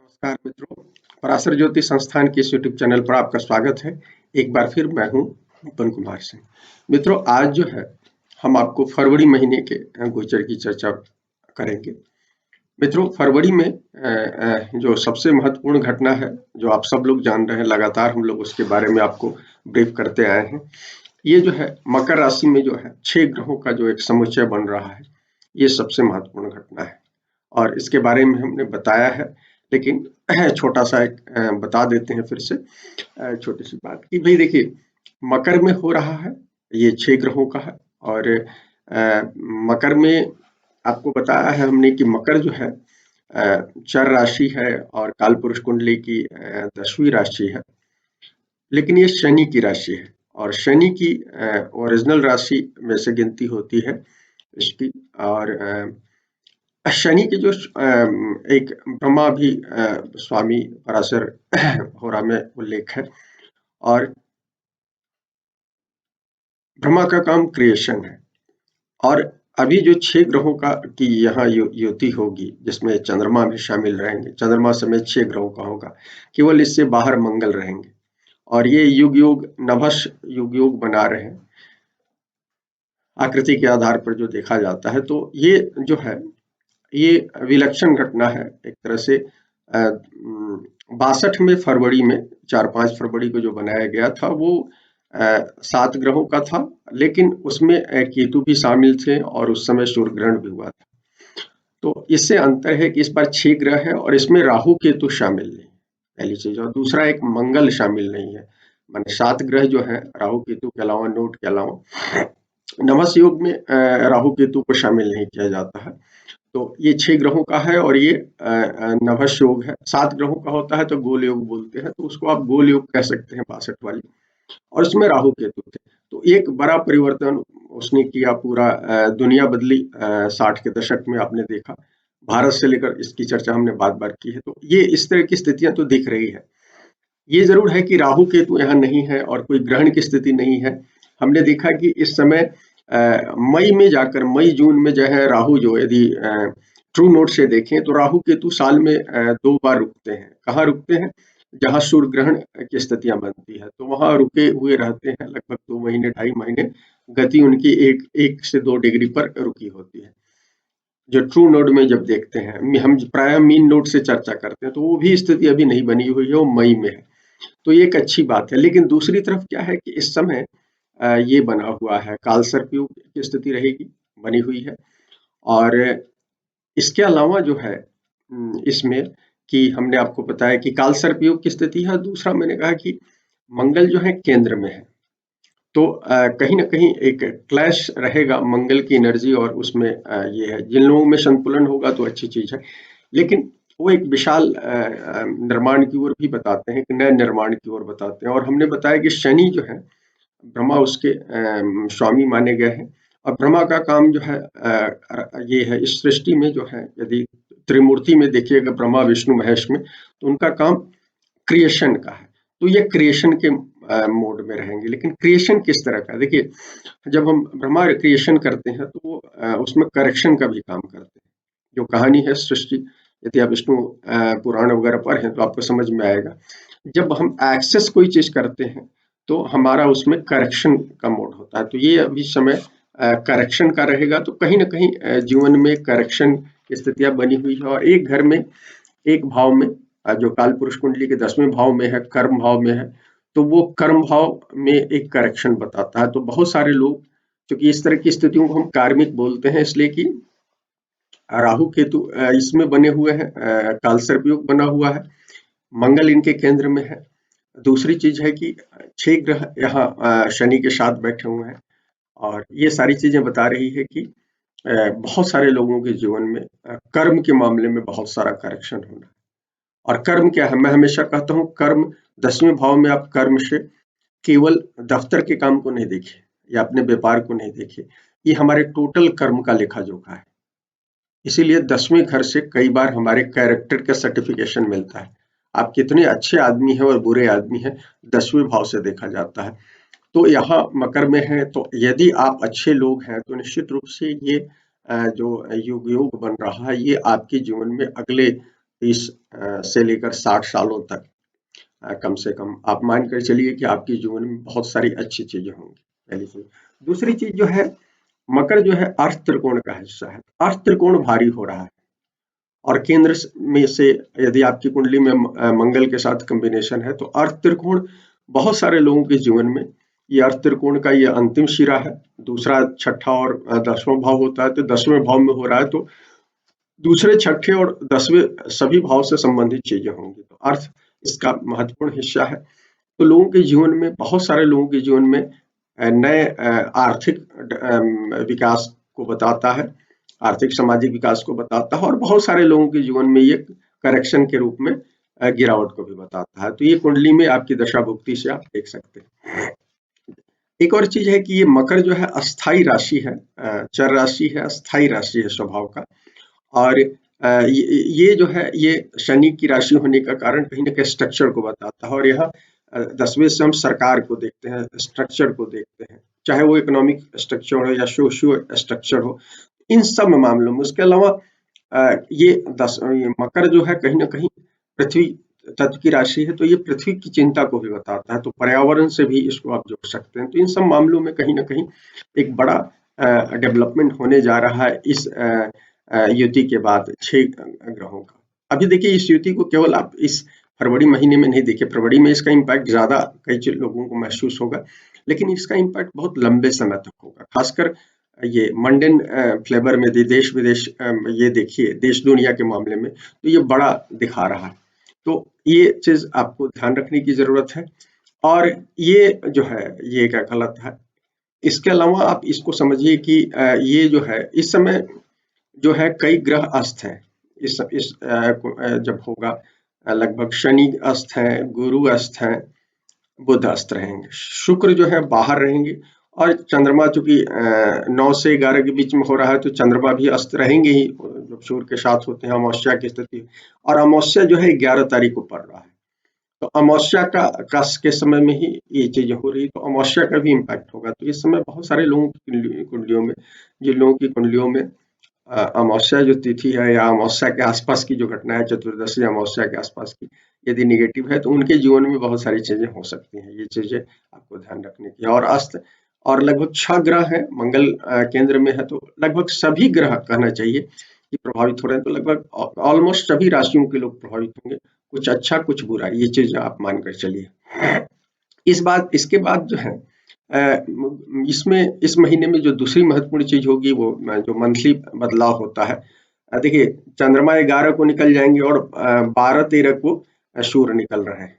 नमस्कार मित्रों, पराशर ज्योति संस्थान के इस यूट्यूब चैनल पर आपका स्वागत है। एक बार फिर मैं हूं विपिन कुमार सिंह। मित्रों, आज जो है हम आपको फरवरी महीने के गोचर की चर्चा करेंगे। मित्रों, फरवरी में जो सबसे महत्वपूर्ण घटना है, जो आप सब लोग जान रहे हैं, लगातार हम लोग उसके बारे में आपको ब्रीफ करते आए हैं। ये जो है मकर राशि में जो है 6 ग्रहों का जो एक समुच्चय बन रहा है, ये सबसे महत्वपूर्ण घटना है और इसके बारे में हमने बताया है। लेकिन छोटा सा एक बता देते हैं फिर से छोटी सी बात कि भाई देखिए, मकर में हो रहा है, ये 6 ग्रहों का है और मकर में आपको बताया है हमने कि मकर जो है चर राशि है और कालपुरुष कुंडली की 10वीं राशि है। लेकिन ये शनि की राशि है और शनि की ओरिजिनल राशि में से गिनती होती है इसकी। और शनि के जो एक ब्रह्मा भी स्वामी पराशर होरा में उल्लेख है और ब्रह्मा का काम क्रिएशन है। और अभी जो 6 ग्रहों का की यहाँ युति होगी, जिसमें चंद्रमा भी शामिल रहेंगे, चंद्रमा समेत 6 ग्रहों का होगा, केवल इससे बाहर मंगल रहेंगे और ये युग योग नभस युग योग बना रहे हैं आकृति के आधार पर जो देखा जाता है। तो ये जो है ये विलक्षण घटना है एक तरह से। 62 में फरवरी में 4-5 फरवरी को जो बनाया गया था वो 7 ग्रहों का था, लेकिन उसमें केतु भी शामिल थे और उस समय सूर्य ग्रहण भी हुआ था। तो इससे अंतर है कि इस बार 6 ग्रह है और इसमें राहु केतु शामिल नहीं, पहली चीज। और दूसरा, एक मंगल शामिल नहीं है। माने 7 ग्रह जो है राहु केतु के अलावा, नोट के अलावा, नमस योग में राहु केतु को शामिल नहीं किया जाता है। तो ये 6 ग्रहों का है और ये नभस योग है। 7 ग्रहों का होता है तो गोल योग बोलते हैं, तो उसको आप गोल योग कह सकते हैं 62 वाली। और उसमें राहु केतु थे, तो एक बड़ा परिवर्तन उसने किया, पूरा दुनिया बदली। 60 के दशक में आपने देखा, भारत से लेकर इसकी चर्चा हमने बार बार की है। तो ये इस तरह की स्थितियां तो दिख रही है। ये जरूर है कि राहु केतु यहाँ नहीं है और कोई ग्रहण की स्थिति नहीं है। हमने देखा कि इस समय मई में जाकर, मई जून में जो है राहु, जो यदि ट्रू नोट से देखें तो राहु केतु साल में 2 बार रुकते हैं। कहाँ रुकते हैं? जहाँ सूर्य ग्रहण की स्थितियां बनती है तो वहां रुके हुए रहते हैं, लगभग 2 महीने 2.5 महीने। गति उनकी 1 से 2 डिग्री पर रुकी होती है। जो ट्रू नोड में जब देखते हैं, हम प्राय मीन नोड से चर्चा करते हैं, तो वो भी स्थिति अभी नहीं बनी हुई है, वो मई में है। तो ये एक अच्छी बात है। लेकिन दूसरी तरफ क्या है कि इस समय ये बना हुआ है, काल सर्पयोग की स्थिति रहेगी, बनी हुई है। और इसके अलावा जो है इसमें कि हमने आपको बताया कि काल सर्पयोग की स्थिति है। दूसरा मैंने कहा कि मंगल जो है केंद्र में है, तो कहीं ना कहीं एक क्लैश रहेगा मंगल की एनर्जी और उसमें ये है। जिन लोगों में संतुलन होगा तो अच्छी चीज है, लेकिन वो एक विशाल निर्माण की ओर भी बताते हैं, कि नए निर्माण की ओर बताते हैं। और हमने बताया कि शनि जो है ब्रह्मा उसके स्वामी माने गए हैं और ब्रह्मा का काम जो है ये है इस सृष्टि में जो है, यदि त्रिमूर्ति में देखिएगा ब्रह्मा विष्णु महेश में, तो उनका काम क्रिएशन का है। तो ये क्रिएशन के मोड में रहेंगे। लेकिन क्रिएशन किस तरह का? देखिए, जब हम ब्रह्मा क्रिएशन करते हैं तो वो उसमें करेक्शन का भी काम करते हैं। जो कहानी है सृष्टि, यदि आप विष्णु पुराण वगैरह पढ़ें तो आपको समझ में आएगा। जब हम एक्सेस कोई चीज करते हैं तो हमारा उसमें करेक्शन का मोड होता है। तो ये अभी समय करेक्शन का रहेगा। तो कहीं ना कहीं जीवन में करेक्शन की स्थितियां बनी हुई है। और एक घर में, एक भाव में, जो काल पुरुष कुंडली के 10वें भाव में है, कर्म भाव में है, तो वो कर्म भाव में एक करेक्शन बताता है। तो बहुत सारे लोग, क्योंकि इस तरह की स्थितियों को हम कार्मिक बोलते हैं, इसलिए कि राहु केतु इसमें बने हुए हैं, काल सर्पयोग बना हुआ है, मंगल इनके केंद्र में है। दूसरी चीज है कि 6 ग्रह यहाँ शनि के साथ बैठे हुए हैं और ये सारी चीजें बता रही है कि बहुत सारे लोगों के जीवन में कर्म के मामले में बहुत सारा करेक्शन होना है। और कर्म क्या है? मैं हमेशा कहता हूँ, कर्म 10वें भाव में आप कर्म से केवल दफ्तर के काम को नहीं देखिए या अपने व्यापार को नहीं देखिए, ये हमारे टोटल कर्म का लेखा जोखा है। इसीलिए 10वें घर से कई बार हमारे कैरेक्टर का सर्टिफिकेशन मिलता है। आप कितने अच्छे आदमी हैं और बुरे आदमी हैं, 10वें भाव से देखा जाता है। तो यहाँ मकर में है, तो यदि आप अच्छे लोग हैं तो निश्चित रूप से ये जो योग योग बन रहा है, ये आपके जीवन में अगले 30 से लेकर 60 सालों तक कम से कम आप मान कर चलिए कि आपके जीवन में बहुत सारी अच्छी चीजें होंगी, पहली चीज। दूसरी चीज जो है, मकर जो है अर्थ त्रिकोण का हिस्सा है। अर्थ त्रिकोण भारी हो रहा है और केंद्र में से यदि आपकी कुंडली में मंगल के साथ कॉम्बिनेशन है तो अर्थ त्रिकोण बहुत सारे लोगों के जीवन में, ये अर्थ त्रिकोण का ये अंतिम शिरा है। दूसरा, छठा और 10वां भाव होता है, तो 10वें भाव में हो रहा है, तो दूसरे, छठे और 10वें सभी भाव से संबंधित चीजें होंगी। तो अर्थ इसका महत्वपूर्ण हिस्सा है। तो लोगों के जीवन में, बहुत सारे लोगों के जीवन में नए आर्थिक विकास को बताता है, आर्थिक सामाजिक विकास को बताता है, और बहुत सारे लोगों के जीवन में ये करेक्शन के रूप में गिरावट को भी बताता है। तो ये कुंडली में आपकी दशा भुक्ति से आप देख सकते हैं। एक और चीज है कि ये मकर जो है अस्थाई राशि है, चर राशि है, अस्थाई राशि है स्वभाव का। और ये जो है, ये शनि की राशि होने का कारण कहीं ना कहीं स्ट्रक्चर को बताता है। और यहाँ 10वें से हम सरकार को देखते हैं, स्ट्रक्चर को देखते हैं, चाहे वो इकोनॉमिक स्ट्रक्चर हो या सोशियो स्ट्रक्चर हो, इन सब मामलों में। उसके अलावा ये मकर जो है कहीं ना कहीं पृथ्वी तत्व की राशि है, तो ये पृथ्वी की चिंता को भी बताता है, तो पर्यावरण से भी इसको आप जोड़ सकते हैं। तो इन सब मामलों में कहीं ना कहीं एक बड़ा डेवलपमेंट होने जा रहा है इस युति के बाद 6 ग्रहों का। अभी देखिए, इस युति को केवल आप इस फरवरी महीने में नहीं देखिए, फरवरी में इसका इम्पैक्ट ज्यादा कई लोगों को महसूस होगा, लेकिन इसका इम्पैक्ट बहुत लंबे समय तक होगा। खासकर ये मंडेन फ्लेवर में, देश विदेश, ये देखिए देश दुनिया के मामले में, तो ये बड़ा दिखा रहा है। तो ये चीज आपको ध्यान रखने की जरूरत है। और ये जो है, ये क्या गलत है। इसके अलावा आप इसको समझिए कि ये जो है इस समय जो है कई ग्रह अस्त हैं। जब होगा, लगभग शनि अस्त है, गुरु अस्त है, बुध अस्त रहेंगे, शुक्र जो है बाहर रहेंगे, और चंद्रमा चूंकि 9 से 11 के बीच में हो रहा है, तो चंद्रमा भी अस्त रहेंगे ही जब सूर्य के साथ होते हैं, अमावस्या की स्थिति। और अमावस्या जो है 11 तारीख को पड़ रहा है, तो अमावस्या का के समय में ही ये चीजें हो रही, तो अमावस्या का भी इम्पैक्ट होगा। तो इस समय बहुत सारे लोगों की कुंडलियों में, जिन लोगों की कुंडलियों में अमावस्या जो तिथि है या अमावस्या के आसपास की जो घटना है, चतुर्दशी अमावस्या के आसपास की यदि निगेटिव है, तो उनके जीवन में बहुत सारी चीजें हो सकती हैं। ये चीजें आपको ध्यान रखने की। और अस्त, और लगभग 6 ग्रह हैं, मंगल केंद्र में है, तो लगभग सभी ग्रह कहना चाहिए कि प्रभावित हो रहे हैं। तो लगभग ऑलमोस्ट सभी राशियों के लोग प्रभावित होंगे, कुछ अच्छा कुछ बुरा, ये चीज आप मानकर चलिए। इसके बाद जो है, इसमें इस महीने में जो दूसरी महत्वपूर्ण चीज होगी, वो जो मंथली बदलाव होता है। देखिए, चंद्रमा 11 को निकल जाएंगे और 12-13 को सूर्य निकल रहे हैं।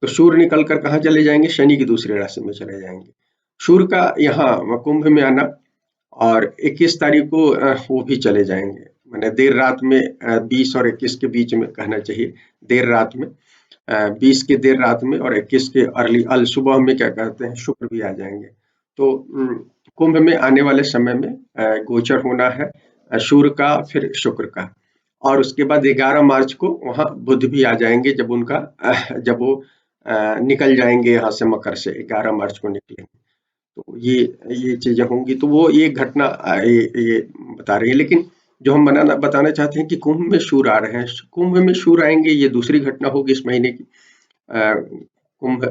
तो सूर्य निकल कर कहाँ चले जाएंगे? शनि की दूसरी राशि में चले जाएंगे। सूर्य का यहाँ कुंभ में आना, और 21 तारीख को वो भी चले जाएंगे, मैंने देर रात में, 20 और 21 के बीच में कहना चाहिए, देर रात में, 20 के देर रात में और 21 के अर्ली अल सुबह में क्या कहते हैं, शुक्र भी आ जाएंगे। तो कुंभ में आने वाले समय में गोचर होना है सूर्य का, फिर शुक्र का, और उसके बाद 11 मार्च को वहां बुध भी आ जाएंगे, जब वो निकल जाएंगे यहाँ से, मकर से 11 मार्च को निकलेंगे। तो ये चीजें होंगी। तो वो ये घटना ये बता रही है। लेकिन जो हम बताना चाहते हैं कि कुंभ में सूर्य आ रहे हैं, कुंभ में सूर्य आएंगे, ये दूसरी घटना होगी इस महीने की। कुंभ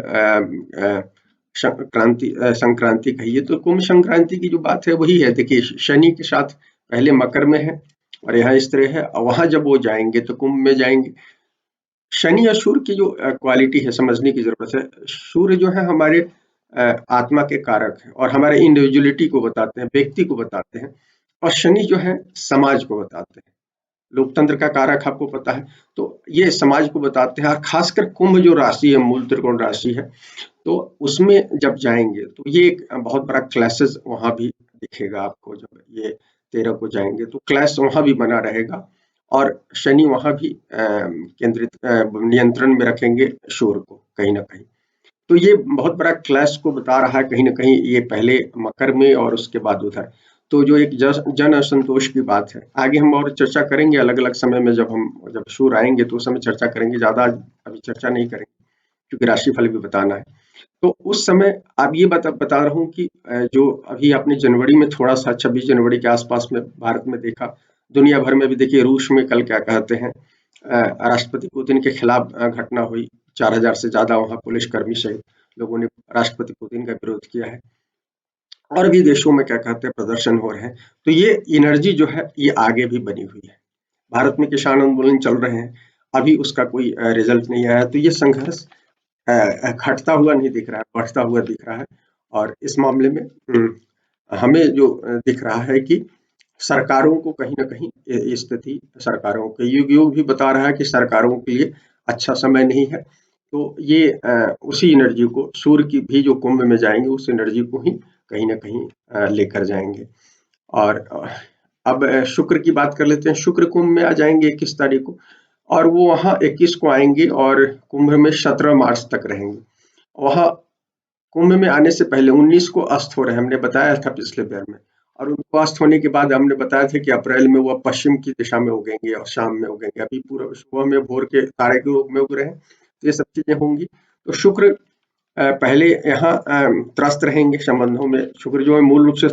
संक्रांति कहिए, तो कुंभ संक्रांति की जो बात है वही है। देखिए, शनि के साथ पहले मकर में है और यहाँ इस तरह है, वहां जब वो जाएंगे तो कुंभ में जाएंगे। शनि और सूर्य की जो क्वालिटी है, समझने की जरूरत है। सूर्य जो है हमारे आत्मा के कारक है और हमारे इंडिविजुअलिटी को बताते हैं, व्यक्ति को बताते हैं। और शनि जो है समाज को बताते हैं, लोकतंत्र का कारक आपको पता है, तो ये समाज को बताते हैं। और खासकर कुंभ जो राशि है, मूल त्रिकोण राशि है, तो उसमें जब जाएंगे तो ये एक बहुत बड़ा क्लैशेस वहां भी दिखेगा आपको। जब ये 13 को जाएंगे तो क्लैश वहां भी बना रहेगा, और शनि वहां भी केंद्रित नियंत्रण में रखेंगे सूर्य को कहीं ना कहीं। तो ये बहुत बड़ा क्लैश को बता रहा है कहीं ना कहीं, ये पहले मकर में और उसके बाद उधर। तो जो एक जन असंतोष की बात है, आगे हम और चर्चा करेंगे अलग अलग समय में, जब सूर्य आएंगे तो उस समय चर्चा करेंगे, ज्यादा अभी चर्चा नहीं करेंगे क्योंकि राशिफल भी बताना है। तो उस समय अब ये बता रहा हूँ कि जो अभी आपने जनवरी में थोड़ा सा, 26 जनवरी के आसपास में भारत में देखा, दुनिया भर में भी देखिए, रूस में कल क्या कहते हैं, राष्ट्रपति पुतिन के खिलाफ घटना हुई, 4000 से ज़्यादा वहाँ पुलिसकर्मी सहित लोगों ने राष्ट्रपति पुतिन का विरोध किया है। और भी देशों में क्या कहते हैं प्रदर्शन हो रहे हैं। तो ये एनर्जी जो है ये आगे भी बनी हुई है। भारत में किसान आंदोलन चल रहे हैं, अभी उसका कोई रिजल्ट नहीं आया, तो ये संघर्ष घटता हुआ नहीं दिख रहा है, बढ़ता हुआ दिख रहा है। और इस मामले में हमें जो दिख रहा है कि सरकारों को कहीं न कहीं ये स्थिति सरकारों के युग-युग भी बता रहा है कि सरकारों के लिए अच्छा समय नहीं है। तो ये उसी एनर्जी को सूर्य की भी जो कुंभ में जाएँगे उस एनर्जी को ही कहीं न कहीं लेकर जाएँगे। और अब शुक्र की बात कर लेते हैं। शुक्र कुंभ में आ जाएँगे 21 तारीख को और वो वहाँ 21 को आएँगे और कुंभ में 17 मार्च तक रहेंगे। वहाँ कुंभ में आने से पहले 19 को अस्त हो रहे हैं, हमने बताया था पिछले बार में। और उनको अस्त होने के बाद हमने बताया था कि अप्रैल में वो पश्चिम की दिशा में उगेंगे और शाम में उगेंगे। अभी पूरा सुबह में भोर के तारे के रूप में उग रहे हैं, तो ये सब चीजें होंगी। तो शुक्र पहले यहाँ त्रस्त रहेंगे संबंधों में। शुक्र जो है मूल रूप से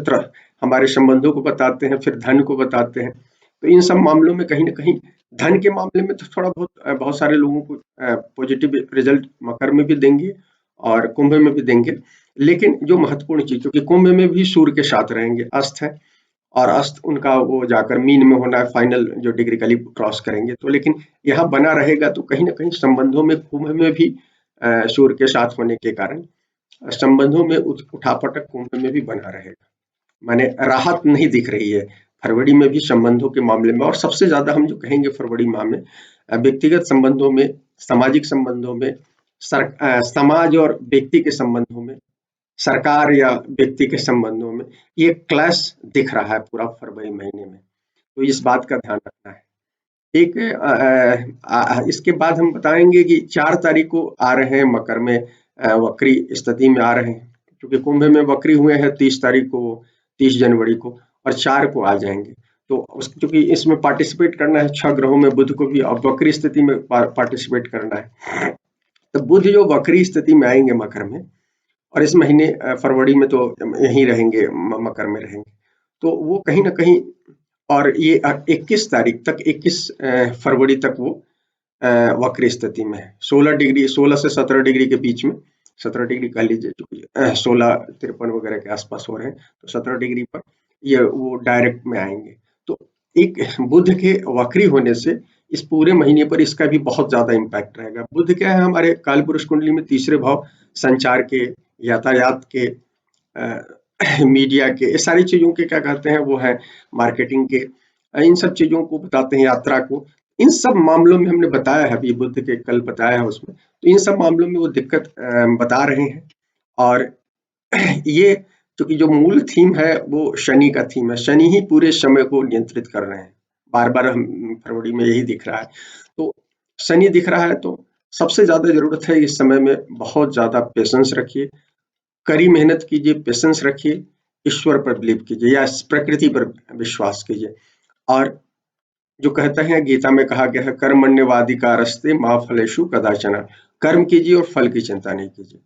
हमारे संबंधों को बताते हैं, फिर धन को बताते हैं। तो इन सब मामलों में कहीं ना कहीं धन के मामले में तो थोड़ा बहुत बहुत सारे लोगों को पॉजिटिव रिजल्ट मकर में भी देंगे और कुंभ में भी देंगे। लेकिन जो महत्वपूर्ण चीज, क्योंकि कुंभ में भी सूर्य के साथ रहेंगे, अस्त है और अस्त उनका वो जाकर मीन में होना है, फाइनल जो डिग्री कली क्रॉस करेंगे। तो लेकिन यहाँ बना रहेगा, तो कहीं ना कहीं संबंधों में कुंभ में भी सूर्य के साथ होने के कारण संबंधों में उठापटक कुंभ में भी बना रहेगा। माने राहत नहीं दिख रही है फरवरी में भी संबंधों के मामले में। और सबसे ज्यादा हम जो कहेंगे फरवरी माह में व्यक्तिगत संबंधों में, सामाजिक संबंधों में, समाज और व्यक्ति के संबंधों में, सरकार या व्यक्ति के संबंधों में ये क्लैश दिख रहा है पूरा फरवरी महीने में। तो इस बात का ध्यान रखना है। एक इसके बाद हम बताएंगे कि 4 तारीख को आ रहे हैं मकर में, वक्री स्थिति में आ रहे हैं, क्योंकि कुंभ में वक्री हुए हैं 30 तारीख को, 30 जनवरी को, और 4 को आ जाएंगे। तो क्योंकि इसमें पार्टिसिपेट करना है 6 ग्रहों में, बुध को भी अब वक्री स्थिति में पार्टिसिपेट करना है। तो बुध जो वक्री स्थिति में आएंगे मकर में, और इस महीने फरवरी में तो यहीं रहेंगे, मकर में रहेंगे। तो वो कहीं ना कहीं, और ये 21 तारीख तक, 21 फरवरी तक वो वक्र स्थिति में है। 16 डिग्री, 16 से 17 डिग्री के बीच में, 17 डिग्री कह लीजिए, जो 16-53 वगैरह के आसपास हो रहे हैं, तो 17 डिग्री पर ये वो डायरेक्ट में आएंगे। तो एक बुध के वक्री होने से इस पूरे महीने पर इसका भी बहुत ज्यादा इम्पैक्ट रहेगा। बुध क्या है हमारे कालपुरुष कुंडली में तीसरे भाव, संचार के, यातायात के, मीडिया के, ये सारी चीजों के क्या कहते हैं वो है मार्केटिंग के, इन सब चीजों को बताते हैं, यात्रा को। इन सब मामलों में हमने बताया है, अभी बुद्ध के कल बताया है उसमें, तो इन सब मामलों में वो दिक्कत बता रहे हैं। और ये क्योंकि जो मूल थीम है वो शनि का थीम है, शनि ही पूरे समय को नियंत्रित कर रहे हैं। बार बार हम फरवरी में यही दिख रहा है। तो शनि दिख रहा है, तो सबसे ज्यादा जरूरत है इस समय में बहुत ज्यादा पेशेंस रखिए, कड़ी मेहनत कीजिए, पेशेंस रखिए, ईश्वर पर बिलीव कीजिए या प्रकृति पर विश्वास कीजिए। और जो कहते हैं गीता में कहा गया है, कर्मण्यवाधिकारस्ते मा फलेषु कदाचन, कर्म कीजिए और फल की चिंता नहीं कीजिए।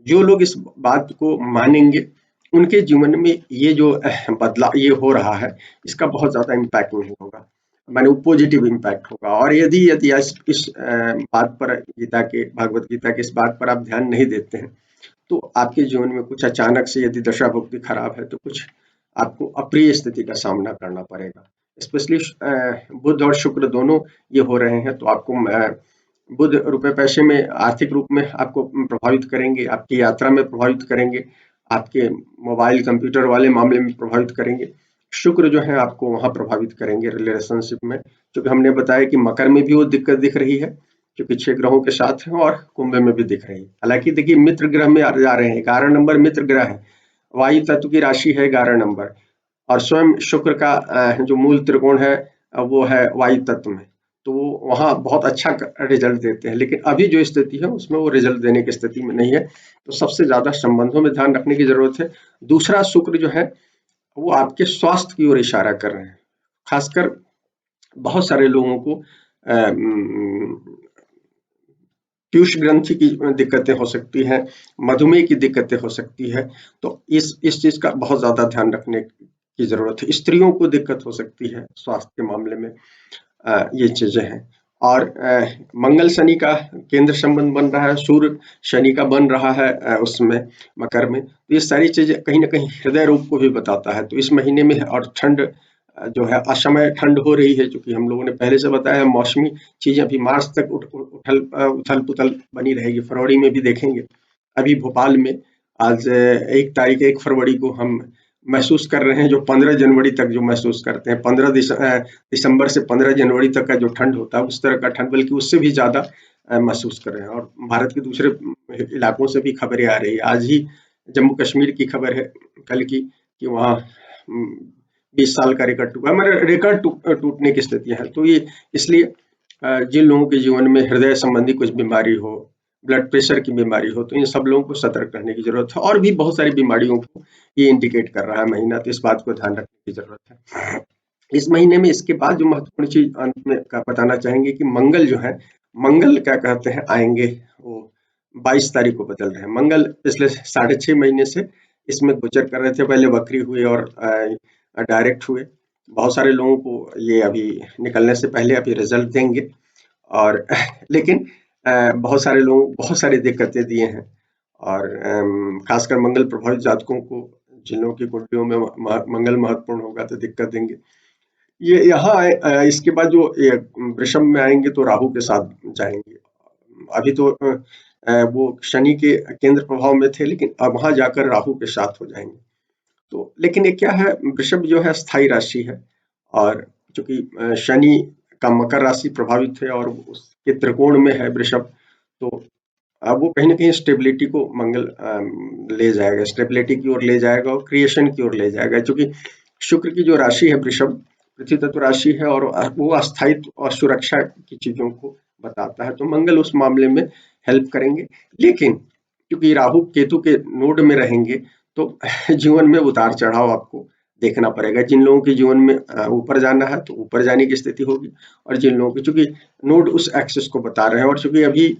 जो लोग इस बात को मानेंगे उनके जीवन में ये जो बदलाव ये हो रहा है, इसका बहुत ज्यादा इम्पैक्ट नहीं होगा, माने वो पॉजिटिव इम्पैक्ट होगा। और यदि यदि इस बात पर, गीता के, भगवत गीता के इस बात पर आप ध्यान नहीं देते हैं, तो आपके जीवन में कुछ अचानक से यदि दशा भुक्ति खराब है, तो कुछ आपको अप्रिय स्थिति का सामना करना पड़ेगा। स्पेशली बुध और शुक्र दोनों ये हो रहे हैं, तो आपको बुध रुपए पैसे में, आर्थिक रूप में आपको प्रभावित करेंगे, आपकी यात्रा में प्रभावित करेंगे, आपके मोबाइल कंप्यूटर वाले मामले में प्रभावित करेंगे। शुक्र जो है आपको वहां प्रभावित करेंगे रिलेशनशिप में, क्योंकि हमने बताया कि मकर में भी वो दिक्कत दिख रही है, क्योंकि 6 ग्रहों के साथ है, और कुंभ में भी दिख रही है। हालांकि देखिए मित्र ग्रह में आ जा रहे हैं, 11 नंबर मित्र ग्रह है, वायु तत्व की राशि है 11 नंबर, और स्वयं शुक्र का जो मूल त्रिकोण है वो है वायु तत्व में, तो वो वहाँ बहुत अच्छा रिजल्ट देते हैं। लेकिन अभी जो स्थिति है उसमें वो रिजल्ट देने की स्थिति में नहीं है, तो सबसे ज्यादा संबंधों में ध्यान रखने की जरूरत है। दूसरा, शुक्र जो है वो आपके स्वास्थ्य की ओर इशारा कर रहे हैं। खासकर बहुत सारे लोगों को पीयूष ग्रंथि की दिक्कतें हो सकती हैं, मधुमेह की दिक्कतें हो सकती है, तो इस चीज का बहुत ज्यादा ध्यान रखने की जरूरत है। स्त्रियों को दिक्कत हो सकती है स्वास्थ्य के मामले में, ये चीजें हैं। और मंगल शनि का केंद्र संबंध बन रहा है, सूर्य शनि का बन रहा है उसमें मकर में। तो ये सारी चीजें कहीं ना कहीं हृदय रोग को भी बताता है। तो इस महीने में और ठंड जो है असमय ठंड हो रही है, क्योंकि हम लोगों ने पहले से बताया मौसमी चीजें अभी मार्च तक उथल पुथल बनी रहेगी। फरवरी में भी देखेंगे। अभी भोपाल में आज 1 फरवरी को हम महसूस कर रहे हैं जो 15 जनवरी तक जो महसूस करते हैं, दिसंबर से 15 जनवरी तक का जो ठंड होता है उस तरह का ठंड, बल्कि उससे भी ज्यादा महसूस कर रहे हैं। और भारत के दूसरे इलाकों से भी खबरें आ रही है। आज ही जम्मू कश्मीर की खबर है कल की कि वहाँ 20 साल का रिकॉर्ड टूटा, मतलब रिकॉर्ड टूटने की स्थितियां हैं। तो ये इसलिए जिन लोगों के जीवन में हृदय संबंधी कुछ बीमारी हो, ब्लड प्रेशर की बीमारी हो, तो इन सब लोगों को सतर्क रहने की जरूरत है। और भी बहुत सारी बीमारियों को ये इंडिकेट कर रहा है महीना, तो इस बात को ध्यान रखने की जरूरत है। इस महीने में इसके बाद जो महत्वपूर्ण चीज अंत में का बताना चाहेंगे कि मंगल जो है, मंगल क्या कहते हैं आएंगे, वो 22 तारीख को बदल रहे हैं। मंगल पिछले 6.5 महीने से इसमें गोचर कर रहे थे, पहले वक्री हुए और डायरेक्ट हुए। बहुत सारे लोगों को ये अभी निकलने से पहले अभी रिजल्ट देंगे। और लेकिन बहुत सारे लोग बहुत सारी दिक्कतें दिए हैं। और खासकर मंगल प्रभावित जातकों को, जिन लोगों की कुंडलियों में मंगल महत्वपूर्ण होगा तो दिक्कत देंगे। ये यहाँ इसके बाद जो वृषभ में आएंगे तो राहु के साथ जाएंगे। अभी तो वो शनि के केंद्र प्रभाव में थे, लेकिन अब वहां जाकर राहु के साथ हो जाएंगे। तो लेकिन ये क्या है, वृषभ जो है स्थायी राशि है, और चूंकि शनि का मकर राशि प्रभावित है और उसके त्रिकोण में है वृषभ, तो अब वो कहीं न कहीं स्टेबिलिटी को मंगल ले जाएगा, स्टेबिलिटी की ओर ले जाएगा और क्रिएशन की ओर ले जाएगा। क्योंकि शुक्र की जो राशि है वृषभ, पृथ्वी तत्व राशि है, और वो अस्थायित्व और सुरक्षा की चीजों को बताता है, तो मंगल उस मामले में हेल्प करेंगे। लेकिन क्योंकि राहु केतु के नोड में रहेंगे, तो जीवन में उतार चढ़ाव आपको देखना पड़ेगा। जिन लोगों के जीवन में ऊपर जाना है तो ऊपर जाने की स्थिति होगी, और जिन लोगों की, चूंकि नोड उस एक्सिस को बता रहे हैं, और चूंकि अभी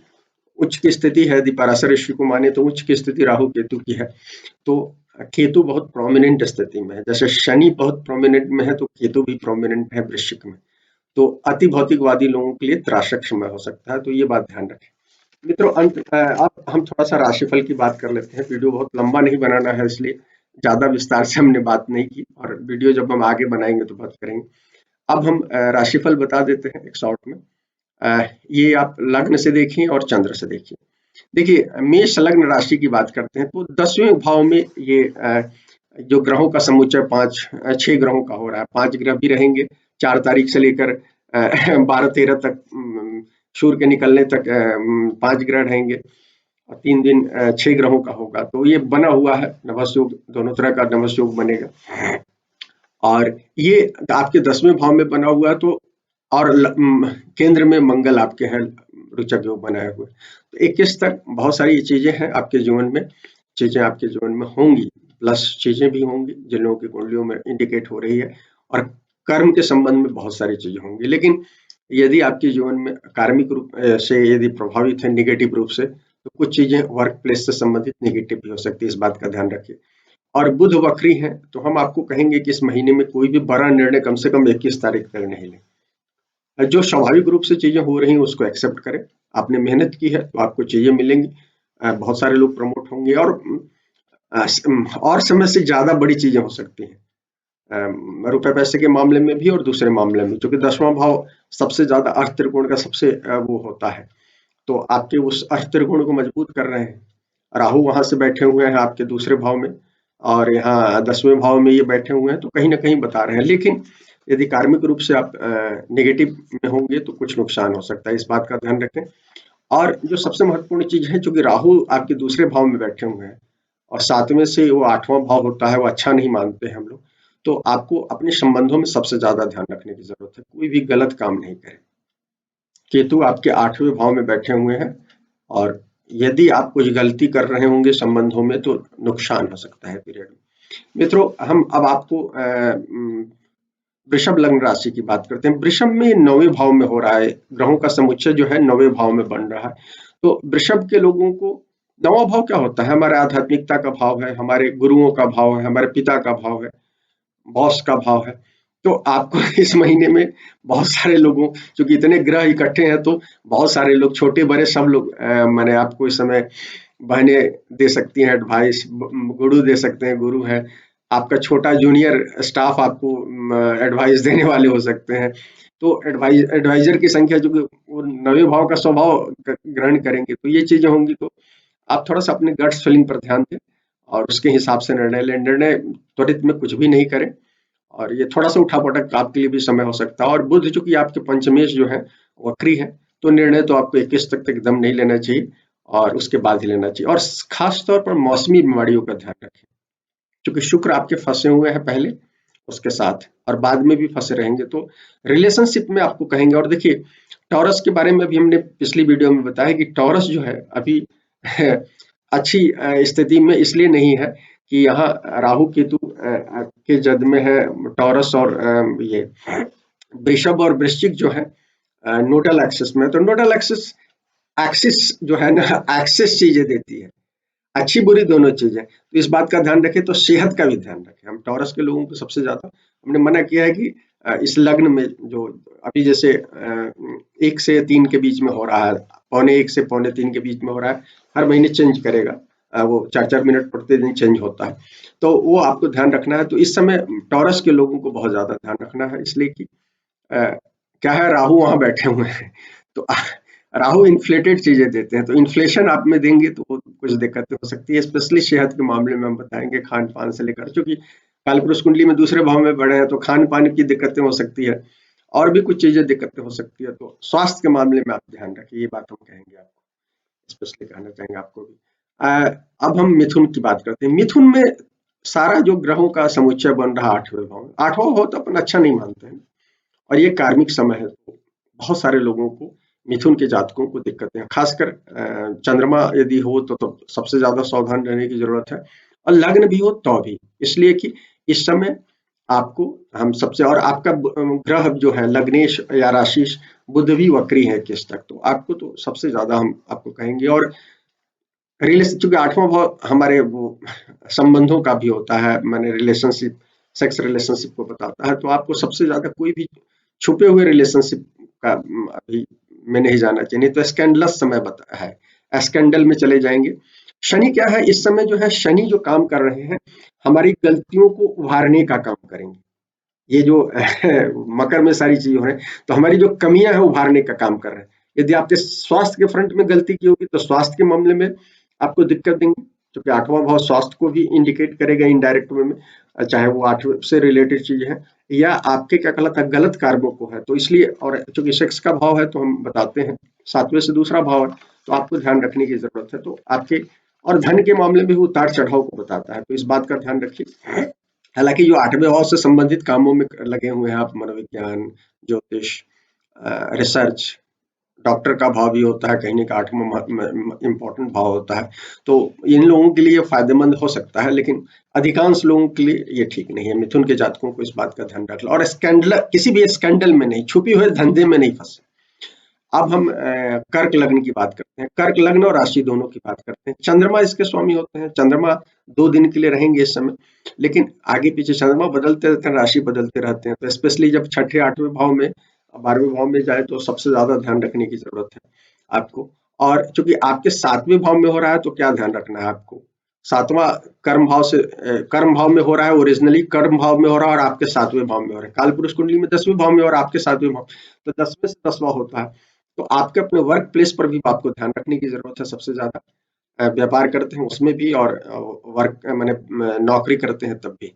उच्च की स्थिति है, यदि पराशर ऋषि को माने तो उच्च की स्थिति राहु केतु की है। तो केतु बहुत प्रोमिनेंट स्थिति में है, जैसे शनि बहुत प्रोमिनेंट में है तो केतु भी प्रोमिनेंट है वृश्चिक में। तो अति भौतिकवादी लोगों के लिए त्रासक समय हो सकता है, तो ये बात ध्यान रखें। मित्रों, अब हम थोड़ा सा राशिफल की बात कर लेते हैं। वीडियो बहुत लंबा नहीं बनाना है, इसलिए ज्यादा विस्तार से हमने बात नहीं की, और वीडियो जब हम आगे बनाएंगे तो बात करेंगे। अब हम राशिफल बता देते हैं एक शॉर्ट में। ये आप लग्न से देखिए और चंद्र से देखिए। देखिए, मेष लग्न राशि की बात करते हैं तो 10वें भाव में ये जो ग्रहों का समुच्चय 6 ग्रहों का हो रहा है। 5 ग्रह भी रहेंगे 4 तारीख से लेकर 12-13 तक, सूर्य के निकलने तक 5 ग्रह रहेंगे, और 3 दिन 6 ग्रहों का होगा। तो ये बना हुआ है नवस योग, दोनों तरह का नवस योग बनेगा। और ये आपके 10वें भाव में बना हुआ है, तो और केंद्र में मंगल आपके हैं रुचक योग बनाए हुए। तो 21 तक बहुत सारी चीजें हैं आपके जीवन में, चीजें आपके जीवन में होंगी, प्लस चीजें भी होंगी जिन लोगों की कुंडलियों में इंडिकेट हो रही है, और कर्म के संबंध में बहुत सारी चीजें होंगी। लेकिन यदि आपके जीवन में कार्मिक रूप से यदि प्रभावित है निगेटिव रूप से, तो कुछ चीजें वर्क प्लेस से संबंधित निगेटिव भी हो सकती है, इस बात का ध्यान रखिए। और बुध वक्री है, तो हम आपको कहेंगे कि इस महीने में कोई भी बड़ा निर्णय कम से कम 21 तारीख तक नहीं लें। जो स्वाभाविक रूप से चीजें हो रही हैं उसको एक्सेप्ट करें। आपने मेहनत की है तो आपको चीजें मिलेंगी। बहुत सारे लोग प्रमोट होंगे, और समय से ज्यादा बड़ी चीजें हो सकती हैं, रुपए पैसे के मामले में भी और दूसरे मामले में, क्योंकि 10वां भाव सबसे ज्यादा अर्थ त्रिकोण का सबसे वो होता है। तो आपके उस अर्थ त्रिकोण को मजबूत कर रहे हैं। राहु वहां से बैठे हुए हैं आपके दूसरे भाव में, और यहाँ 10वें भाव में ये बैठे हुए हैं, तो कहीं ना कहीं बता रहे हैं। लेकिन यदि कार्मिक रूप से आप नेगेटिव में होंगे तो कुछ नुकसान हो सकता है, इस बात का ध्यान रखें। और जो सबसे महत्वपूर्ण चीज है, चूंकि राहु आपके दूसरे भाव में बैठे हुए हैं, और 7वें से वो 8वां भाव होता है, वो अच्छा नहीं मानते हैं हम लोग। तो आपको अपने संबंधों में सबसे ज्यादा ध्यान रखने की जरूरत है, कोई भी गलत काम नहीं करें। केतु आपके 8वें भाव में बैठे हुए हैं, और यदि आप कुछ गलती कर रहे होंगे संबंधों में तो नुकसान हो सकता है पीरियड में। मित्रों, हम अब आपको वृषभ लग्न राशि की बात करते हैं। वृषभ में 9वें भाव में हो रहा है, ग्रहों का समुच्चय जो है 9वें भाव में बन रहा है। तो वृषभ के लोगों को 9वां भाव क्या होता है, हमारे आध्यात्मिकता का भाव है, हमारे गुरुओं का भाव है, हमारे पिता का भाव है, बॉस का भाव है। तो आपको इस महीने में बहुत सारे लोगों, क्योंकि इतने ग्रह इकट्ठे हैं, तो बहुत सारे लोग, छोटे बड़े सब लोग, मैंने आपको इस समय बहनें दे सकती हैं एडवाइस, गुरु दे सकते हैं, गुरु है आपका छोटा जूनियर स्टाफ, आपको एडवाइस देने वाले हो सकते हैं। तो एडवाइजर की संख्या, जो कि वो नवे भाव का स्वभाव ग्रहण करेंगे, तो ये चीजें होंगी। तो आप थोड़ा सा अपने गट्स फीलिंग पर ध्यान दें और उसके हिसाब से निर्णय लें। निर्णय त्वरित में कुछ भी नहीं करें, और ये थोड़ा सा उठा-पटक आपके लिए भी समय हो सकता है। और बुध चूँकि आपके पंचमेश जो है वक्री है, तो निर्णय तो आपको 21 तक एकदम नहीं लेना चाहिए और उसके बाद ही लेना चाहिए। और खास तौर पर मौसमी बीमारियों का ध्यान रखें, क्योंकि शुक्र आपके फंसे हुए हैं पहले उसके साथ, और बाद में भी फंसे रहेंगे। तो रिलेशनशिप में आपको कहेंगे। और देखिए, टॉरस के बारे में भी हमने पिछली वीडियो में बताया कि टॉरस जो है अभी अच्छी स्थिति में इसलिए नहीं है कि यहाँ राहु केतु के जद में है टॉरस, और ये वृषभ और वृश्चिक जो है नोडल एक्सिस में। तो नोडल एक्सिस एक्सिस जो है ना, एक्सिस चीजें देती है, अच्छी बुरी दोनों चीजें। तो इस बात का ध्यान रखें, तो सेहत का भी ध्यान रखें। हम टॉरस के लोगों को सबसे ज्यादा हमने मना किया है कि इस लग्न में जो अभी जैसे 1 से 3 के बीच में हो रहा है, पौने 1 से पौने 3 के बीच में हो रहा है, हर महीने चेंज करेगा, वो 4-4 मिनट प्रतिदिन चेंज होता है, तो वो आपको ध्यान रखना है। तो इस समय टॉरस के लोगों को बहुत ज्यादा ध्यान रखना है, इसलिए कि क्या है, राहु वहां बैठे हुए हैं, तो राहु इन्फ्लेटेड चीजें देते हैं, तो इन्फ्लेशन आप में देंगे तो कुछ दिक्कतें हो सकती है, स्पेशली सेहत के मामले में हम बताएंगे, खान पान से लेकर, क्योंकि कालपुरुष कुंडली में दूसरे भाव में बढ़े हैं, तो खान पान की दिक्कतें हो सकती है, और भी कुछ चीजें दिक्कतें हो सकती है। तो स्वास्थ्य के मामले में आप ध्यान रखिए, ये बात हम कहेंगे आपको, स्पेशली कहना चाहेंगे आपको भी। अब हम मिथुन की बात करते हैं। मिथुन में सारा जो ग्रहों का समुच्चय बन रहा 8वें भाव में, 8वां भाव तो अपन अच्छा नहीं मानते हैं, और ये कार्मिक समय है, तो बहुत सारे लोगों को, मिथुन के जातकों को दिक्कतें हैं, खासकर चंद्रमा यदि हो तो सबसे ज्यादा सावधान रहने की जरूरत है, और लग्न भी हो तो भी, इसलिए कि इस समय आपको, हम सबसे, और आपका ग्रह जो है लग्नेश या राशिश बुध भी वक्री है 21 तक, तो आपको तो सबसे ज्यादा हम आपको कहेंगे। और रिलेशन, चूंकि 8वां भाव हमारे वो संबंधों का भी होता है, माने रिलेशनशिप, सेक्स रिलेशनशिप को बताता है, तो आपको सबसे ज्यादा कोई भी छुपे हुए रिलेशनशिप का अभी में नहीं जाना चाहिए, नहीं तो स्कैंडलस समय बता है, स्कैंडल में चले जाएंगे। शनि क्या है, इस समय जो है शनि जो काम कर रहे हैं, हमारी गलतियों को उभारने का काम करेंगे। ये जो मकर में सारी चीजें हो रही हैं, तो हमारी जो कमियां हैं उभारने का काम कर रहे हैं। यदि आपके स्वास्थ्य के फ्रंट में गलती की होगी, तो स्वास्थ्य के मामले में आपको दिक्कत देंगे, क्योंकि 8वां भाव स्वास्थ्य को भी इंडिकेट करेगा इनडायरेक्ट वे में, चाहे वो 8वें से रिलेटेड चीजें हैं, या आपके क्या कहलाता है गलत कार्यों को है, तो इसलिए, और चूंकि सेक्स का भाव है, तो हम बताते हैं 7वें से दूसरा भाव है, तो आपको ध्यान रखने की जरूरत है। तो आपके, और धन के मामले में भी उतार चढ़ाव को बताता है, तो इस बात का ध्यान रखिए। हालांकि जो 8वें भाव से संबंधित कामों में लगे हुए हैं आप, मनोविज्ञान, ज्योतिष, रिसर्च, डॉक्टर का भाव भी होता है, कहीं ना कहीं 8वां इम्पोर्टेंट भाव होता है, तो इन लोगों के लिए फायदेमंद हो सकता है, लेकिन अधिकांश लोगों के लिए ये ठीक नहीं है। मिथुन के जातकों को इस बात का ध्यान रखना, और स्कैंडल, किसी भी स्कैंडल में नहीं, छुपी हुए धंधे में नहीं फंसे। अब हम कर्क लग्न की बात करते हैं, कर्क लग्न और राशि दोनों की बात करते हैं। चंद्रमा इसके स्वामी होते हैं, चंद्रमा 2 दिन के लिए रहेंगे इस समय, लेकिन आगे पीछे चंद्रमा बदलते रहते हैं, राशि बदलते रहते हैं, तो स्पेशली जब छठे 8वें भाव में, 12वें भाव में जाए, तो सबसे ज्यादा ध्यान रखने की जरूरत है आपको। और चूंकि आपके 7वें भाव में हो रहा है, तो क्या ध्यान रखना है आपको, 7वां कर्म भाव से, कर्म भाव में हो रहा है, ओरिजिनली कर्म भाव में हो रहा है, और आपके 7वें भाव में हो रहा है। काल पुरुष कुंडली में 10वें भाव में और आपके 7वें भाव, तो 10वें से 10वां होता है, तो आपके अपने वर्क प्लेस पर भी आपको ध्यान रखने की जरूरत है सबसे ज्यादा। व्यापार करते हैं उसमें भी, और वर्क मैंने नौकरी करते हैं तब भी।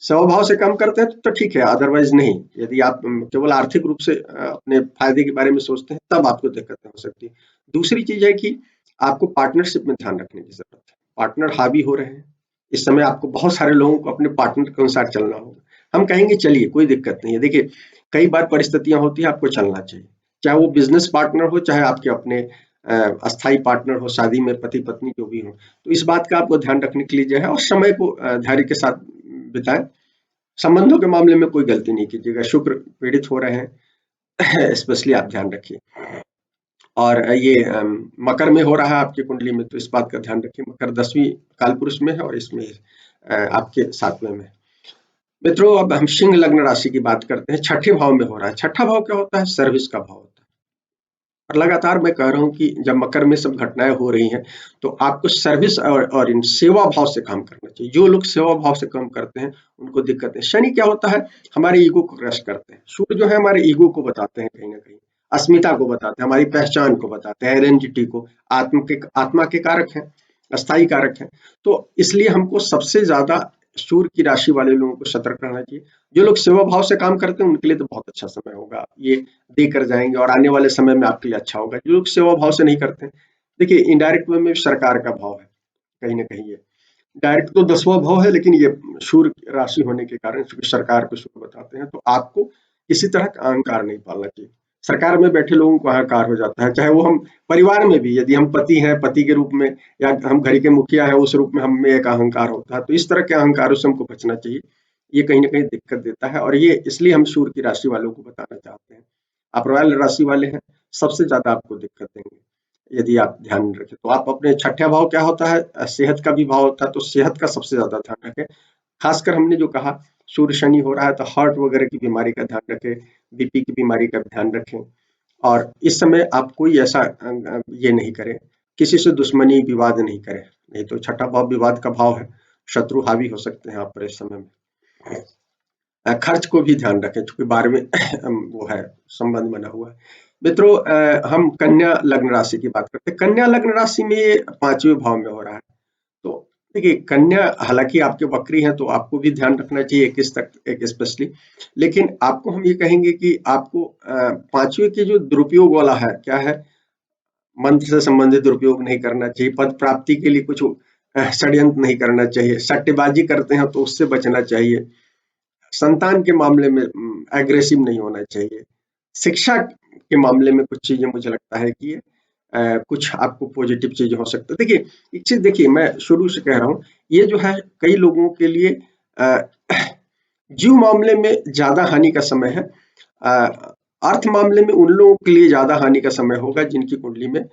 स्वभाव से काम करते हैं तो ठीक है, अदरवाइज नहीं। यदि आप केवल आर्थिक रूप से अपने फायदे के बारे में सोचते हैं, तब आपको दिक्कतें हो सकती है। दूसरी चीज है कि आपको पार्टनरशिप में ध्यान रखने की जरूरत है। पार्टनर हावी हो रहे हैं इस समय, आपको बहुत सारे लोगों को अपने पार्टनर के अनुसार चलना होगा। हम कहेंगे चलिए कोई दिक्कत नहीं है, देखिए कई बार परिस्थितियां होती है, आपको चलना चाहिए, चाहे वो बिजनेस पार्टनर हो, चाहे आपके अपने अस्थाई पार्टनर हो, शादी में पति पत्नी जो भी हो। तो इस बात का आपको ध्यान रखने के लिए जो है, और समय को धैर्य के साथ बिताएं। संबंधों के मामले में कोई गलती नहीं कीजिएगा, शुक्र पीड़ित हो रहे हैं स्पेशली आप ध्यान रखिए। और ये मकर में हो रहा है आपकी कुंडली में, तो इस बात का ध्यान रखिए, मकर 10वीं काल पुरुष में है, और इसमें आपके 7वें में। मित्रों, अब हम सिंह लग्न राशि की बात करते हैं। छठे भाव में हो रहा है। छठा भाव क्या होता है? सर्विस का भाव होता है। और लगातार मैं कह रहा हूँ कि जब मकर में सब घटनाएं हो रही हैं, तो आपको सर्विस और इन सेवा भाव से काम करना चाहिए। जो लोग सेवा भाव से काम करते हैं, उनको दिक्कत है। शनि क्या होता है? हमारे ईगो को क्रश करते हैं। सूर्य जो है हमारे ईगो को बताते हैं, कहीं ना कहीं अस्मिता को बताते हैं, हमारी पहचान को बताते हैं, आइडेंटिटी को। आत्मा के कारक हैं, अस्थाई कारक हैं। तो इसलिए हमको सबसे ज्यादा सूर्य की राशि वाले लोगों को सतर्क रहना चाहिए। जो लोग सेवा भाव से काम करते हैं, उनके लिए तो बहुत अच्छा समय होगा, ये देकर जाएंगे और आने वाले समय में आपके लिए अच्छा होगा। जो लोग सेवा भाव से नहीं करते हैं, देखिए इनडायरेक्ट वे में भी सरकार का भाव है, कहीं ना कहीं ये डायरेक्ट तो 10वां भाव है, लेकिन ये सूर्य राशि होने के कारण, चूंकि सरकार को सूर्य बताते हैं, तो आपको किसी तरह का अहंकार नहीं पालना चाहिए। सरकार में बैठे लोगों को अहंकार हो जाता है, चाहे वो हम परिवार में भी, यदि हम पति हैं, पति के रूप में, या हम घर के मुखिया हैं, उस रूप में हम में एक अहंकार होता है। तो इस तरह के अहंकारों से हमको बचना चाहिए। ये कहीं ना कहीं दिक्कत देता है, और ये इसलिए हम सूर्य की राशि वालों को बताना चाहते हैं। आप रॉयल राशि वाले हैं, सबसे ज्यादा आपको दिक्कत देंगे यदि आप ध्यान रखें। तो आप अपने छठा भाव क्या होता है? सेहत का भी भाव होता है, तो सेहत का सबसे ज्यादा ध्यान रखें। खासकर हमने जो कहा, सूर्य शनि हो रहा है, तो हार्ट वगैरह की बीमारी का ध्यान रखें, बीपी की बीमारी का ध्यान रखें। और इस समय आप कोई ऐसा ये नहीं करें, किसी से दुश्मनी विवाद नहीं करें, नहीं तो छठा भाव विवाद का भाव है, शत्रु हावी हो सकते हैं आप पर इस समय में। खर्च को भी ध्यान रखें, चूंकि 12वें वो है, संबंध बना हुआ है। मित्रों, हम कन्या लग्न राशि की बात करते हैं। कन्या लग्न राशि में ये 5वें भाव में हो रहा है। तो देखिए, कन्या हालांकि आपके वक्री हैं, तो आपको भी ध्यान रखना चाहिए 21 तक, एक स्पेशली। लेकिन आपको हम ये कहेंगे कि आपको 5वें के जो दुरुपयोग वाला है, क्या है, मंत्र से संबंधित दुरुपयोग नहीं करना चाहिए। पद प्राप्ति के लिए कुछ षड्यंत्र नहीं करना चाहिए। सट्टेबाजी करते हैं तो उससे बचना चाहिए। संतान के मामले में एग्रेसिव नहीं होना चाहिए। शिक्षा के मामले में कुछ चीजें मुझे लगता है कि कुछ आपको पॉजिटिव चीजें हो सकती है। देखिए, एक चीज देखिए, मैं शुरू से कह रहा हूँ, ये जो है कई लोगों के लिए अ, जीव मामले में ज्यादा हानि का समय है। अ, अर्थ मामले में उन लोगों के लिए ज्यादा हानि का समय होगा जिनकी कुंडली में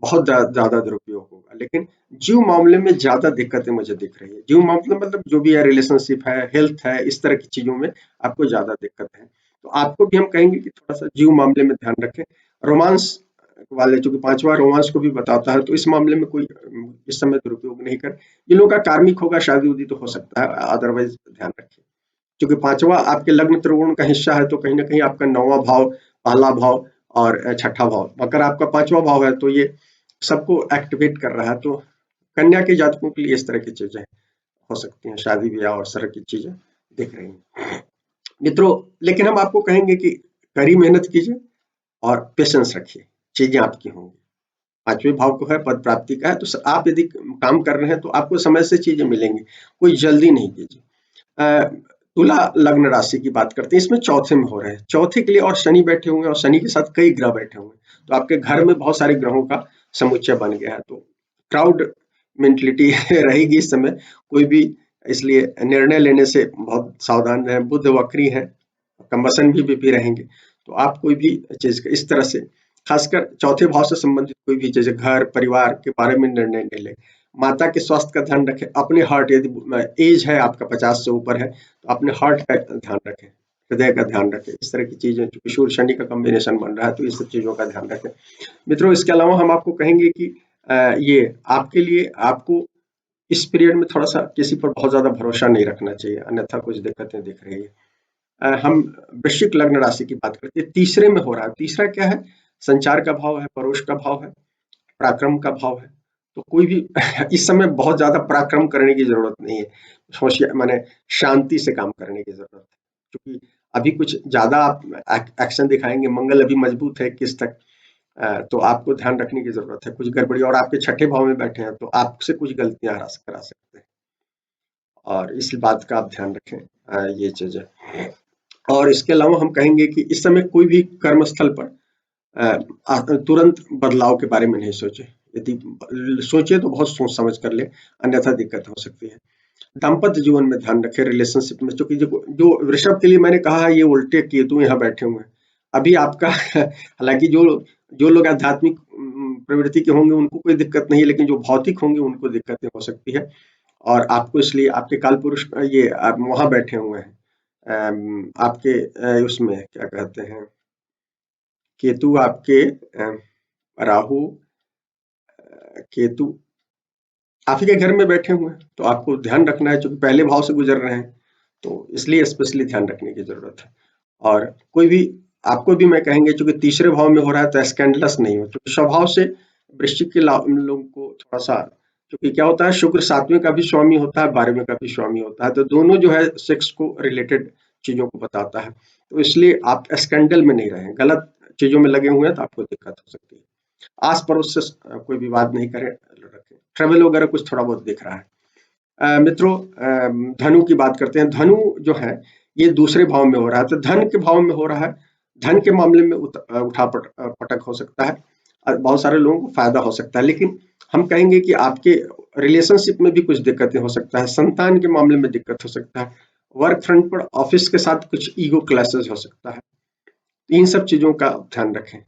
बहुत ज्यादा दुरुपयोग होगा। लेकिन जीव मामले में ज्यादा दिक्कतें मुझे दिख रही है। जीव मामले मतलब जो भी है, रिलेशनशिप है, हेल्थ है, इस तरह की चीजों में आपको ज्यादा दिक्कत है। तो आपको भी हम कहेंगे कि थोड़ा सा जीव मामले में ध्यान रखें। रोमांस वाले, चूंकि 5वां रोमांस को भी बताता है, तो इस मामले में कोई इस समय दुरुपयोग नहीं कर। जिन लोगों का कार्मिक होगा, शादी उदी तो हो सकता है, अदरवाइज ध्यान रखें। क्योंकि 5वां आपके लग्न त्रिकोण का हिस्सा है, तो कहीं ना कहीं आपका 9वां भाव, पहला भाव और छठा भाव, मकर आपका 5वां भाव है, तो ये सबको एक्टिवेट कर रहा है। तो कन्या के जातकों के लिए इस तरह की चीजें हो सकती हैं, शादी ब्याह और इस तरह की चीजें दिख रही हैं मित्रों। लेकिन हम आपको कहेंगे कि कड़ी मेहनत कीजिए और पेशेंस रखिए, चीजें आपकी होंगी। 5वें भाव को है, पद प्राप्ति का है, तो आप यदि काम कर रहे हैं तो आपको समय से चीजें मिलेंगी। कोई जल्दी नहीं कीजिए। अ, तुला लग्न राशि की बात करते हैं, इसमें चौथे में हो रहे हैं। चौथे के लिए और शनि बैठे हुए हैं, और शनि के साथ कई ग्रह बैठे हुए हैं, तो आपके घर में बहुत सारे ग्रहों का समुच्चय बन गया है। तो क्राउड मेंटलिटी रहेगी इस समय, कोई भी, इसलिए निर्णय लेने से बहुत सावधान रहें। बुध वक्री है, कम्बसन भी रहेंगे, तो आप कोई भी चीज इस तरह से, खासकर चौथे भाव से संबंधित कोई भी, जैसे घर परिवार के बारे में निर्णय नहीं ले। माता के स्वास्थ्य का ध्यान रखें। अपने हार्ट, यदि एज है आपका 50 से ऊपर है, तो अपने हार्ट का ध्यान रखें, हृदय का ध्यान रखें। इस तरह की चीजें, चूंकि सूर्य शनि का कॉम्बिनेशन बन रहा है, तो इस सब चीजों का ध्यान रखें मित्रों। इसके अलावा हम आपको कहेंगे कि ये आपके लिए, आपको इस पीरियड में थोड़ा सा किसी पर बहुत ज्यादा भरोसा नहीं रखना चाहिए, अन्यथा कुछ दिक्कतें दिख रही है। हम वृश्चिक लग्न राशि की बात करते हैं, तीसरे में हो रहा है। तीसरा क्या है? संचार का भाव है, परोक्ष का भाव है, पराक्रम का भाव है। तो कोई भी इस समय बहुत ज्यादा पराक्रम करने की जरूरत नहीं है, होशियार माने शांति से काम करने की जरूरत है। क्योंकि अभी कुछ ज्यादा आप एक्शन दिखाएंगे। मंगल अभी मजबूत है 21 तक, तो आपको ध्यान रखने की जरूरत है। कुछ गड़बड़ी, और आपके छठे भाव में बैठे हैं, तो आपसे कुछ गलतियां करा सकते हैं, और इस बात का आप ध्यान रखें। ये चीजें, और इसके अलावा हम कहेंगे कि इस समय कोई भी कर्म स्थल पर तुरंत बदलाव के बारे में नहीं सोचे। यदि सोचे तो बहुत सोच समझ कर ले, अन्यथा दिक्कत हो सकती है। दाम्पत्य जीवन में ध्यान रखें, रिलेशनशिप में, क्योंकि जो वृषभ के लिए मैंने कहा है, ये उल्टे केतु यहाँ बैठे हुए हैं। अभी आपका हालांकि जो जो लोग आध्यात्मिक प्रवृत्ति के होंगे उनको कोई दिक्कत नहीं है, लेकिन जो भौतिक होंगे उनको दिक्कतें हो सकती है। और आपको इसलिए आपके काल पुरुष ये वहां बैठे हुए हैं, आपके उसमें क्या कहते हैं, केतु आपके राहु केतु आप ही के घर में बैठे हुए हैं, तो आपको ध्यान रखना है, क्योंकि पहले भाव से गुजर रहे हैं, तो इसलिए स्पेशली ध्यान रखने की जरूरत है। और कोई भी आपको भी मैं कहेंगे, चूंकि तीसरे भाव में हो रहा है तो स्कैंडलस नहीं हो, क्योंकि स्वभाव से वृश्चिक के लोगों को थोड़ा सा, क्योंकि क्या होता है, शुक्र 7वें का भी स्वामी होता है, 12वें का भी स्वामी होता है, तो दोनों जो है सेक्स को रिलेटेड चीजों को बताता है, तो इसलिए आप स्कैंडल में नहीं रहें, गलत चीजों में लगे हुए हैं तो आपको दिक्कत हो सकती है। आस पड़ोस से कोई विवाद नहीं करें, रखें, ट्रेवल वगैरह कुछ थोड़ा बहुत दिख रहा है। मित्रों, धनु की बात करते हैं। धनु जो है ये दूसरे भाव में हो रहा है, तो धन के भाव में हो रहा है, धन के मामले में पटक हो सकता है, बहुत सारे लोगों को फायदा हो सकता है, लेकिन हम कहेंगे कि आपके रिलेशनशिप में भी कुछ दिक्कतें हो सकता है, संतान के मामले में दिक्कत हो सकता है, वर्क फ्रंट पर ऑफिस के साथ कुछ ईगो क्लैशेस हो सकता है, इन सब चीजों का ध्यान रखें।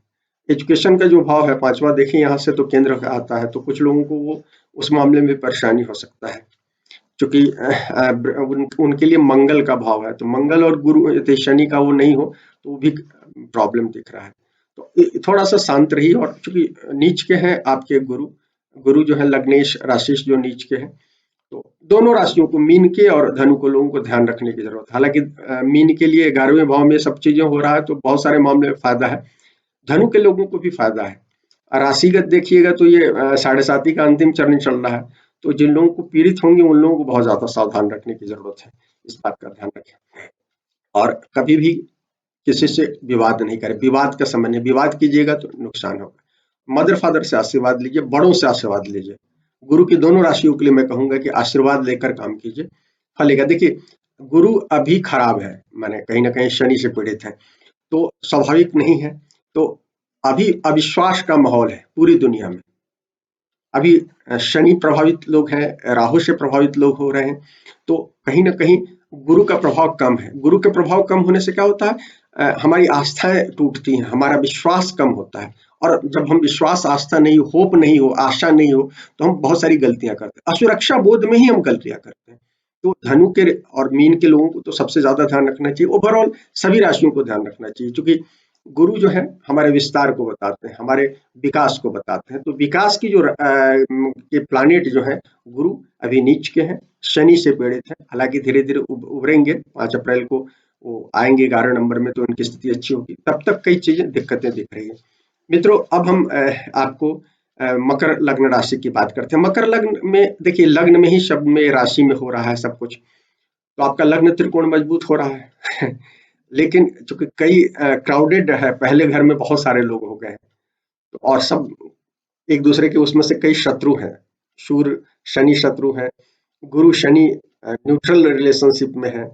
एजुकेशन का जो भाव है 5वां, देखिए यहाँ से तो केंद्र का आता है, तो कुछ लोगों को वो उस मामले में परेशानी हो सकता है, क्योंकि उनके लिए मंगल का भाव है, तो मंगल और गुरु यदि शनि का वो नहीं हो तो वो भी प्रॉब्लम दिख रहा है, तो थोड़ा सा शांत रहिए। और चूंकि नीच के हैं आपके गुरु, गुरु जो है लग्नेश राशि जो नीच के हैं, तो दोनों राशियों को, मीन के और धनु को, लोगों को ध्यान रखने की जरूरत है। हालांकि मीन के लिए 11वें भाव में सब चीजें हो रहा है, तो बहुत सारे मामले में फायदा है, धनु के लोगों को भी फायदा है। राशिगत देखिएगा तो ये 7.5 का अंतिम चरण चल रहा है, तो जिन लोगों को पीड़ित होंगे उन लोगों को बहुत ज्यादा सावधान रखने की जरूरत है, इस बात का ध्यान रखें। और कभी भी किसी से विवाद नहीं करें, विवाद का समय नहीं, विवाद कीजिएगा तो नुकसान होगा। मदर फादर से आशीर्वाद लीजिए, बड़ों से आशीर्वाद लीजिए। गुरु की दोनों राशियों के लिए मैं कहूंगा कि आशीर्वाद लेकर काम कीजिए, फलेगा। देखिए, गुरु अभी खराब है, माने कहीं ना कहीं शनि से पीड़ित है, तो स्वाभाविक नहीं है, तो अभी अविश्वास का माहौल है पूरी दुनिया में। अभी शनि प्रभावित लोग हैं, राहु से प्रभावित लोग हो रहे हैं, तो कहीं ना कहीं गुरु का प्रभाव कम है। गुरु के प्रभाव कम होने से क्या होता है, हमारी आस्थाएं टूटती हैं, हमारा विश्वास कम होता है, और जब हम विश्वास, आस्था नहीं, होप नहीं हो, आशा नहीं हो, तो हम बहुत सारी गलतियां करते हैं, असुरक्षा बोध में ही हम गलतियां करते हैं। तो धनु के और मीन के लोगों को तो सबसे ज्यादा ध्यान रखना चाहिए, ओवरऑल सभी राशियों को ध्यान रखना चाहिए, क्योंकि गुरु जो है हमारे विस्तार को बताते हैं, हमारे विकास को बताते हैं, तो विकास की जो के प्लानेट जो है गुरु अभी नीच के हैं, शनि से पीड़ित है, हालांकि धीरे धीरे उभरेंगे, 5 अप्रैल को वो आएंगे 11 नंबर में, तो उनकी स्थिति अच्छी होगी, तब तक कई चीजें दिक्कतें दिख रही है। मित्रों, अब हम आपको मकर लग्न राशि की बात करते हैं। मकर लग्न में देखिए, लग्न में ही शब्द में राशि में हो रहा है सब कुछ, तो आपका लग्न त्रिकोण मजबूत हो रहा है लेकिन चूंकि कई क्राउडेड है, पहले घर में बहुत सारे लोग हो गए हैं, तो और सब एक दूसरे के उसमें से कई शत्रु हैं, सूर्य शनि शत्रु है, गुरु शनि न्यूट्रल रिलेशनशिप में है,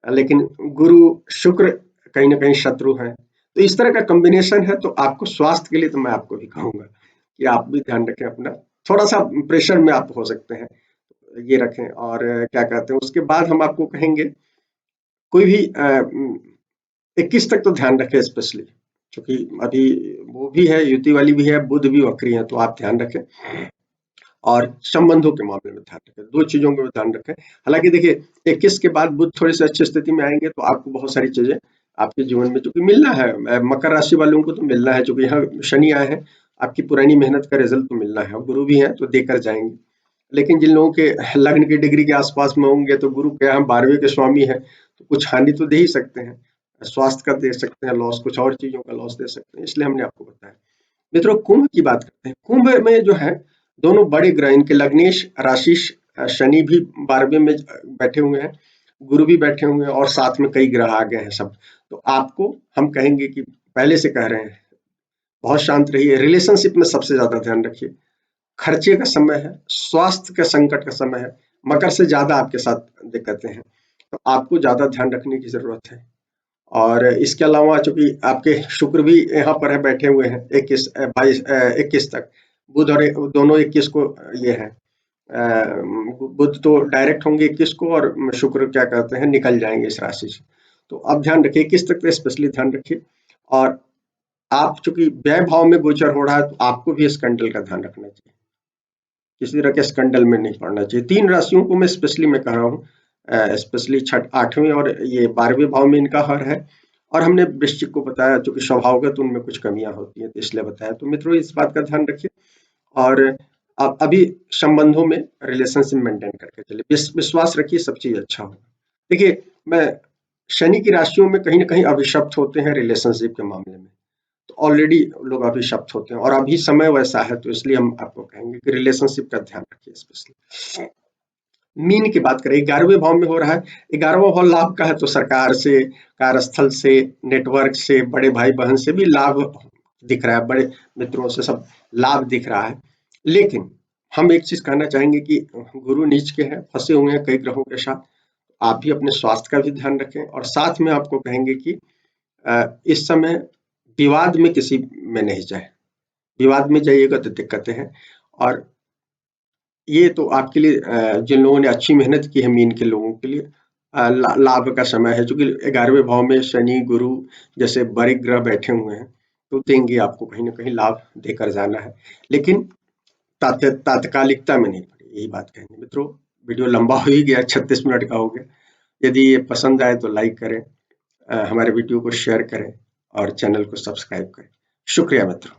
लेकिन गुरु शुक्र कहीं ना कहीं शत्रु है, तो इस तरह का कॉम्बिनेशन है, तो आपको स्वास्थ्य के लिए तो मैं आपको भी कहूंगा कि आप भी ध्यान रखें अपना, थोड़ा सा प्रेशर में आप हो सकते हैं, ये रखें। और क्या कहते हैं, उसके बाद हम आपको कहेंगे कोई भी 21 तक तो ध्यान रखें स्पेशली, क्योंकि अभी वो भी है, युति वाली भी है, बुध भी वक्री है, तो आप ध्यान रखें। और संबंधों के मामले में ध्यान रखें, दो चीजों में ध्यान रखें। हालांकि देखिए, 21 के बाद बुध थोड़ी सी अच्छी स्थिति में आएंगे, तो आपको बहुत सारी चीजें आपके जीवन में चूंकि मिलना है, मकर राशि वालों को तो मिलना है, चूंकि यहाँ शनि आए हैं, आपकी पुरानी मेहनत का रिजल्ट तो मिलना है, गुरु भी है तो देकर जाएंगे। लेकिन जिन लोगों के लग्न की डिग्री के आसपास में होंगे, तो गुरु क्या, हम 12वें के स्वामी है, तो कुछ हानि तो दे ही सकते हैं, स्वास्थ्य का दे सकते हैं लॉस, कुछ और चीजों का लॉस दे सकते हैं, इसलिए हमने आपको बताया। मित्रों, कुंभ की बात करते हैं। कुंभ में जो है दोनों बड़े ग्रह, इनके लग्नेश राशि शनि भी 12वें में बैठे हुए हैं, गुरु भी बैठे हुए हैं, और साथ में कई ग्रह आ गए हैं सब, तो आपको हम कहेंगे कि पहले से कह रहे हैं, बहुत शांत रहिए, रिलेशनशिप में सबसे ज्यादा ध्यान रखिए, खर्चे का समय है, स्वास्थ्य के संकट का समय है, मकर से ज्यादा आपके साथ दिक्कतें हैं, तो आपको ज्यादा ध्यान रखने की जरूरत है। और इसके अलावा चूंकि आपके शुक्र भी यहाँ पर है, बैठे हुए हैं 21 तक, बुध और दोनों 21 को ये है, बुध तो डायरेक्ट होंगे 21 को, और शुक्र क्या कहते हैं निकल जाएंगे इस राशि से, तो आप ध्यान रखिए, 21 तक तो स्पेशली ध्यान रखिए। और आप चूंकि व्यय भाव में गोचर हो रहा है, तो आपको भी स्कैंडल का ध्यान रखना चाहिए, किसी तरह के स्कैंडल में नहीं पड़ना चाहिए। 3 राशियों को मैं स्पेशली मैं कह रहा हूँ, स्पेशली छठ 8वें और ये 12वें भाव में इनका हर है। और हमने वृश्चिक को बताया चूंकि स्वभावगत उनमें कुछ कमियां होती हैं तो इसलिए बताया। तो मित्रों इस बात का ध्यान रखिए और आप अभी संबंधों में रिलेशनशिप मेंटेन करके चलिए, विश्वास रखिए, सब चीज अच्छा होगा। देखिए मैं शनि की राशियों में कहीं ना कहीं अभिशप्त होते हैं रिलेशनशिप के मामले में, तो ऑलरेडी लोग अभिशप्त होते हैं और अभी समय वैसा है, तो इसलिए हम आपको कहेंगे कि रिलेशनशिप का ध्यान रखिए। स्पेशली मीन की बात करें 11वें भाव में हो रहा है, 11वां भाव लाभ का है, तो सरकार से, कार्यस्थल से, नेटवर्क से, बड़े भाई बहन से भी लाभ दिख रहा है, बड़े मित्रों से सब लाभ दिख रहा है। लेकिन हम एक चीज कहना चाहेंगे कि गुरु नीच के हैं, फंसे हुए हैं कई ग्रहों के साथ, आप भी अपने स्वास्थ्य का भी ध्यान रखें और साथ में आपको कहेंगे कि इस समय विवाद में किसी में नहीं जाए, विवाद में जाइएगा तो दिक्कतें हैं। और ये तो आपके लिए जिन लोगों ने अच्छी मेहनत की है मीन के लोगों के लिए लाभ का समय है, क्योंकि 11वें भाव में शनि गुरु जैसे बड़े ग्रह बैठे हुए हैं, तो देंगे आपको कहीं ना कहीं लाभ देकर जाना है, लेकिन तात्कालिकता में नहीं पड़े, यही बात कहेंगे। मित्रों वीडियो लंबा हो ही गया, 36 मिनट का हो गया। यदि ये पसंद आए तो लाइक करें, हमारे वीडियो को शेयर करें और चैनल को सब्सक्राइब करें। शुक्रिया मित्रों।